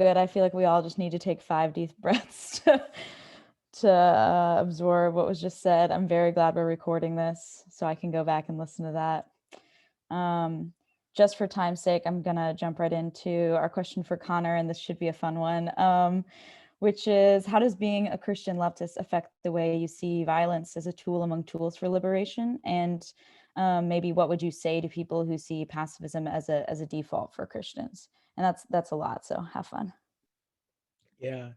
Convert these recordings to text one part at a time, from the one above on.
good. I feel like we all just need to take 5 deep breaths to absorb what was just said. I'm very glad we're recording this so I can go back and listen to that. Just for time's sake, I'm gonna jump right into our question for Connor, and this should be a fun one, which is, how does being a Christian leftist affect the way you see violence as a tool among tools for liberation? And maybe what would you say to people who see pacifism as a default for Christians? And that's a lot, so have fun. Yeah.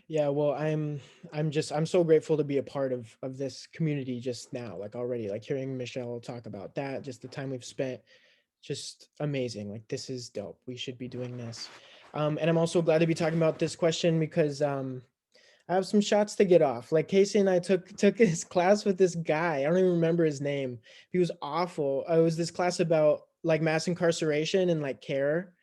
Yeah, well, I'm so grateful to be a part of this community just now, like already, like hearing Michelle talk about that, just the time we've spent, just amazing. Like this is dope. We should be doing this. And I'm also glad to be talking about this question because I have some shots to get off. Like Casey and I took his class with this guy. I don't even remember his name. He was awful. It was this class about like mass incarceration and like care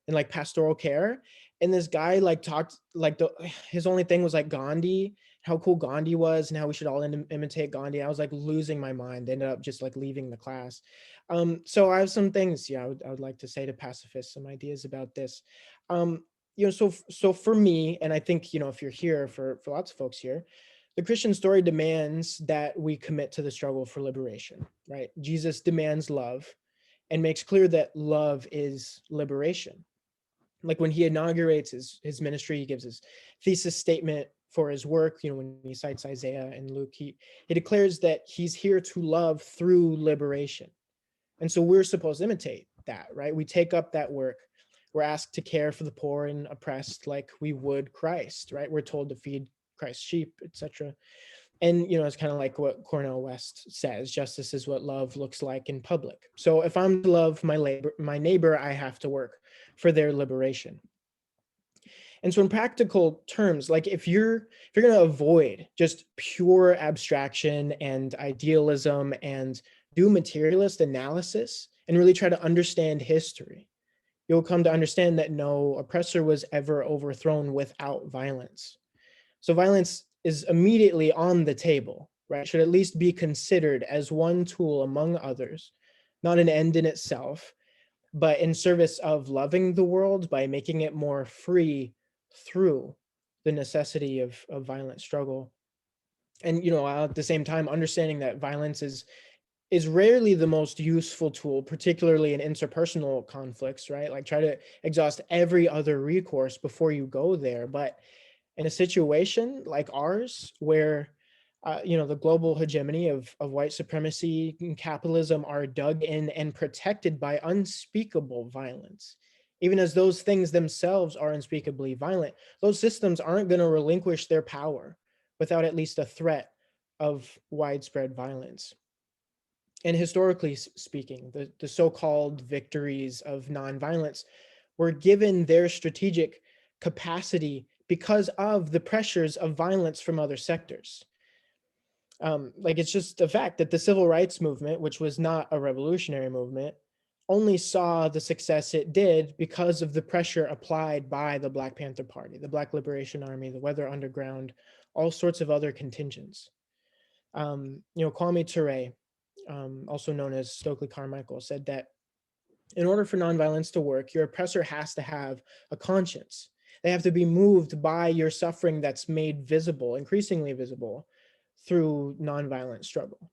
and like pastoral care. And this guy like talked like his only thing was like Gandhi, how cool Gandhi was and how we should all imitate Gandhi. I was like losing my mind. Ended up just like leaving the class. So I have some things, yeah, I would like to say to pacifists, some ideas about this. Um, so for me, and I think, if you're here, for lots of folks here, the Christian story demands that we commit to the struggle for liberation, right? Jesus demands love and makes clear that love is liberation. Like when he inaugurates his ministry, he gives his thesis statement for his work. When he cites Isaiah and Luke, he declares that he's here to love through liberation. And so we're supposed to imitate that, right? We take up that work. We're asked to care for the poor and oppressed like we would Christ, right? We're told to feed Christ's sheep, etc. And it's kind of like what Cornel West says: justice is what love looks like in public. So if I'm to love my neighbor, I have to work for their liberation. And so in practical terms, like if you're going to avoid just pure abstraction and idealism and do materialist analysis and really try to understand history, you'll come to understand that no oppressor was ever overthrown without violence. So violence is immediately on the table, right? Should at least be considered as one tool among others, not an end in itself, but in service of loving the world by making it more free through the necessity of violent struggle. And at the same time, understanding that violence is rarely the most useful tool, particularly in interpersonal conflicts, right? Like try to exhaust every other recourse before you go there. But in a situation like ours, where the global hegemony of white supremacy and capitalism are dug in and protected by unspeakable violence, even as those things themselves are unspeakably violent, those systems aren't going to relinquish their power without at least a threat of widespread violence. And historically speaking, the so-called victories of nonviolence were given their strategic capacity because of the pressures of violence from other sectors. Like it's just the fact that the civil rights movement, which was not a revolutionary movement, only saw the success it did because of the pressure applied by the Black Panther Party, the Black Liberation Army, the Weather Underground, all sorts of other contingents. Kwame Ture, also known as Stokely Carmichael, said that in order for nonviolence to work, your oppressor has to have a conscience. They have to be moved by your suffering that's made visible, increasingly visible, through nonviolent struggle.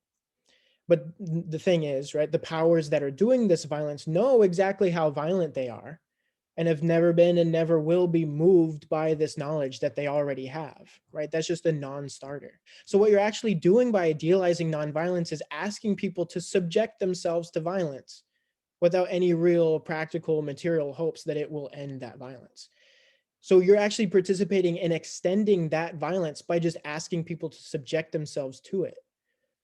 But the thing is, right, the powers that are doing this violence know exactly how violent they are and have never been and never will be moved by this knowledge that they already have, right? That's just a non-starter. So what you're actually doing by idealizing nonviolence is asking people to subject themselves to violence without any real practical material hopes that it will end that violence. So you're actually participating in extending that violence by just asking people to subject themselves to it.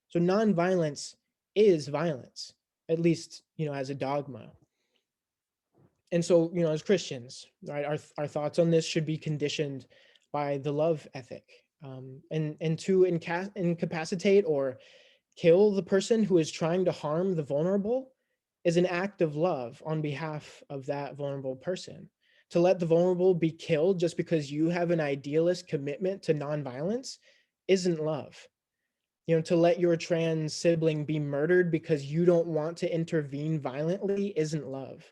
So nonviolence is violence, at least, as a dogma. And so, as Christians, right, our thoughts on this should be conditioned by the love ethic, and to incapacitate or kill the person who is trying to harm the vulnerable is an act of love on behalf of that vulnerable person. To let the vulnerable be killed just because you have an idealist commitment to nonviolence isn't love. To let your trans sibling be murdered because you don't want to intervene violently isn't love.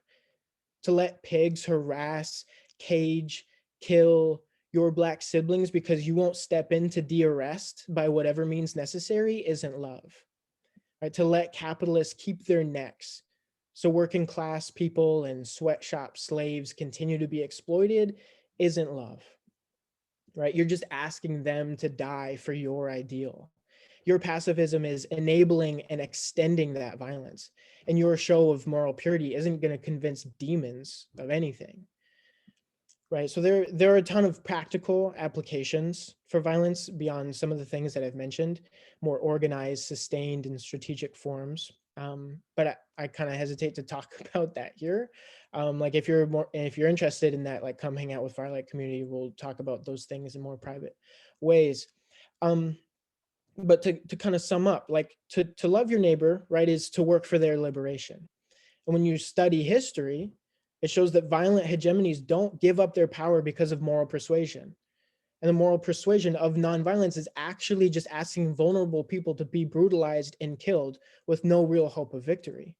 To let pigs harass, cage, kill your Black siblings because you won't step in to de-arrest by whatever means necessary isn't love, right? To let capitalists keep their necks so working class people and sweatshop slaves continue to be exploited isn't love, right? You're just asking them to die for your ideal. Your pacifism is enabling and extending that violence. And your show of moral purity isn't going to convince demons of anything, right? So there are a ton of practical applications for violence beyond some of the things that I've mentioned, more organized, sustained, and strategic forms. But I kind of hesitate to talk about that here. Like if you're interested in that, like come hang out with Firelight Community. We'll talk about those things in more private ways. But to kind of sum up, like to love your neighbor, right, is to work for their liberation. And when you study history, it shows that violent hegemonies don't give up their power because of moral persuasion. And the moral persuasion of nonviolence is actually just asking vulnerable people to be brutalized and killed with no real hope of victory.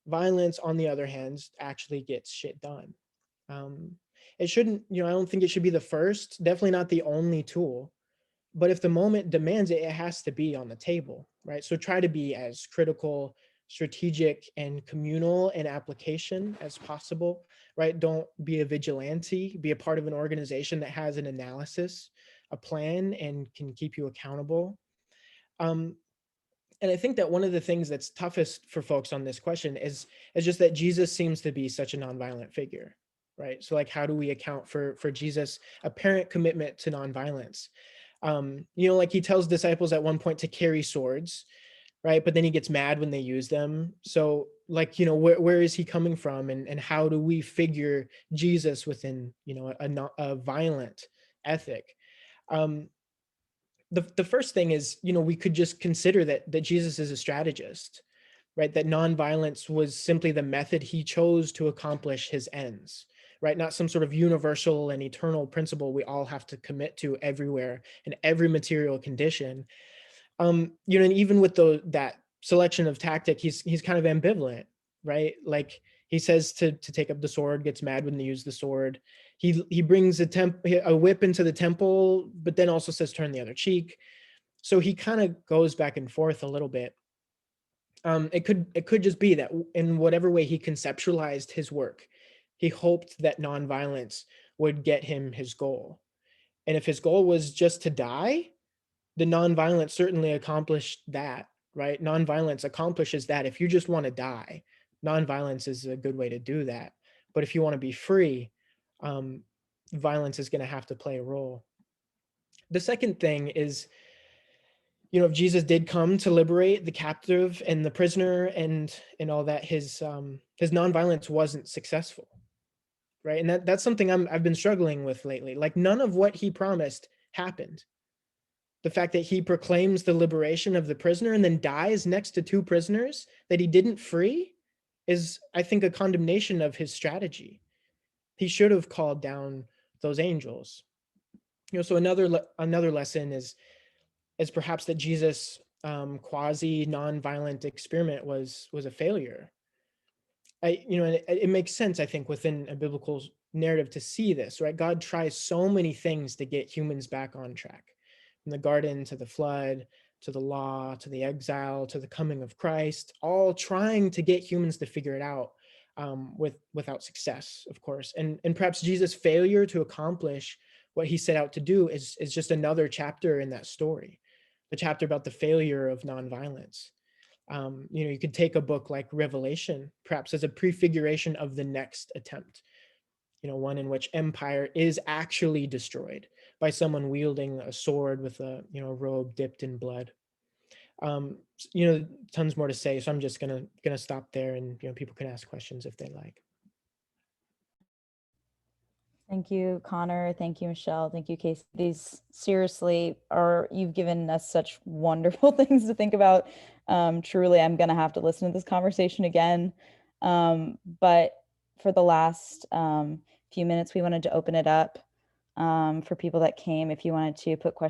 Violence, on the other hand, actually gets shit done. It shouldn't, I don't think it should be the first, definitely not the only tool. But if the moment demands it, it has to be on the table, right? So try to be as critical, strategic, and communal in application as possible, right? Don't be a vigilante, be a part of an organization that has an analysis, a plan, and can keep you accountable. Um, and I think that one of the things that's toughest for folks on this question is just that Jesus seems to be such a nonviolent figure, right? So like, how do we account for Jesus' apparent commitment to nonviolence? Like he tells disciples at one point to carry swords, right? But then he gets mad when they use them. So like, where is he coming from, and how do we figure Jesus within, a violent ethic? Um, the first thing is, we could just consider that Jesus is a strategist, right? That nonviolence was simply the method he chose to accomplish his ends, right? Not some sort of universal and eternal principle we all have to commit to everywhere in every material condition. And even with that selection of tactic, he's kind of ambivalent, right? Like he says to take up the sword, gets mad when they use the sword. He brings a whip into the temple, but then also says turn the other cheek. So he kind of goes back and forth a little bit. It could just be that in whatever way he conceptualized his work, he hoped that nonviolence would get him his goal. And if his goal was just to die, the nonviolence certainly accomplished that, right? Nonviolence accomplishes that. If you just want to die, nonviolence is a good way to do that. But if you want to be free, um, violence is going to have to play a role. The second thing is, if Jesus did come to liberate the captive and the prisoner and all that, his nonviolence wasn't successful, right? And that's something I've been struggling with lately. Like none of what he promised happened. The fact that he proclaims the liberation of the prisoner and then dies next to two prisoners that he didn't free is, I think, a condemnation of his strategy. He should have called down those angels. So another lesson is perhaps that Jesus' quasi nonviolent experiment was a failure. It makes sense, I think, within a biblical narrative to see this, right? God tries so many things to get humans back on track, from the garden to the flood, to the law, to the exile, to the coming of Christ, all trying to get humans to figure it out, without success, of course. And perhaps Jesus' failure to accomplish what he set out to do is just another chapter in that story, the chapter about the failure of nonviolence. You could take a book like Revelation, perhaps as a prefiguration of the next attempt, one in which empire is actually destroyed by someone wielding a sword with a, robe dipped in blood. Tons more to say, so I'm just gonna stop there, and people can ask questions if they like. Thank you, Connor. Thank you, Michelle. Thank you, Casey. These seriously you've given us such wonderful things to think about. Truly, I'm going to have to listen to this conversation again. But for the last few minutes, we wanted to open it up for people that came. If you wanted to put questions